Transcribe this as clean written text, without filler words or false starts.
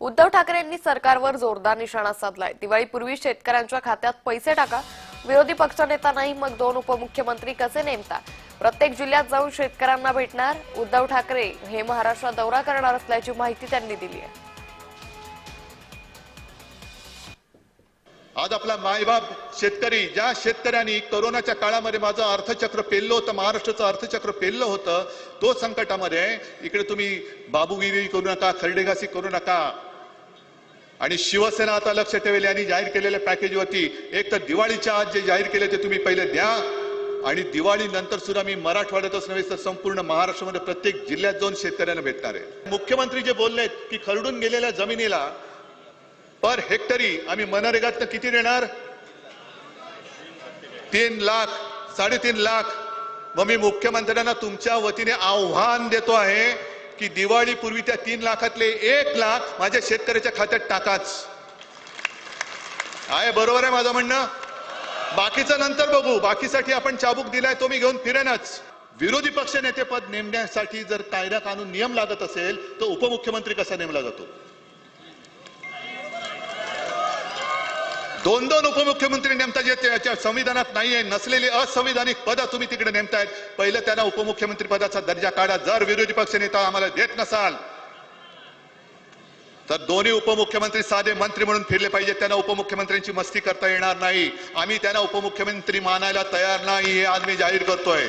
उद्धव ठाकरेंनी सरकारवर जोरदार निशाणा साधलाय। दिवाळीपूर्वी शेतकऱ्यांच्या खात्यात पैसे टाका। विरोधी पक्षनेता नाही मग दोन उपमुख्यमंत्री कसे नेमता? प्रत्येक जिल्ह्यात जाऊन शेतकऱ्यांना भेटणार। उद्धव ठाकरे हे महाराष्ट्र दौरा करणार असल्याची माहिती त्यांनी दिली आहे। आज आपला मायबाप शेतकरी, ज्या शेतकऱ्यांनी कोरोनाच्या काळामध्ये माझं अर्थचक्र पेललं होतं, महाराष्ट्राचं अर्थचक्र पेललं होतं, तो संकटामध्ये इकडे तुम्ही बाबूगिरी करू नका, खरडेगासी करू नका। आणि शिवसेना आता लक्ष ठेवेल यांनी जाहीर केलेल्या पॅकेजवरती एक तर दिवाळीच्या आज जे जाहीर केले ते तुम्ही पहिले द्या आणि दिवाळी नंतर सुद्धा मी मराठवाड्यातच नव्हे तर संपूर्ण महाराष्ट्रामध्ये प्रत्येक जिल्ह्यात जाऊन शेतकऱ्यांना भेटणार आहे। मुख्यमंत्री जे बोललेत की खरडून गेलेल्या जमिनीला पर हेक्टरी आम्ही मनरेगातनं किती देणार? 3 लाख, 3.5 लाख। मग मी मुख्यमंत्र्यांना तुमच्या वतीने आव्हान देतो आहे की दिवाळीपूर्वी त्या 3 लाखातले 1 लाख माझ्या शेतकऱ्याच्या खात्यात टाकाच। आहे बरोबर आहे माझं म्हणणं? बाकीचं नंतर बघू, बाकीसाठी आपण चाबूक दिलाय तो मी घेऊन फिरेनच। विरोधी पक्ष नेतेपद नेमण्यासाठी जर कायदा कानून नियम लागत असेल तर उपमुख्यमंत्री कसा नेमला जातो? 2 उपमुख्यमंत्री नेमता जे संविधानात नाहीये, नसलेली असंविधानिक पद तुम्ही तिकडे नेमतायत। पहिलं त्यांना उपमुख्यमंत्री पदाचा दर्जा काढा। जर विरोधी पक्ष नेता आम्हाला देत नसाल तर दोन्ही उपमुख्यमंत्री साधे मंत्री म्हणून फिरले पाहिजे। त्यांना उपमुख्यमंत्र्यांची मस्ती करता येणार नाही। आम्ही त्यांना उपमुख्यमंत्री मानायला तयार नाही, हे आज मी जाहीर करतोय।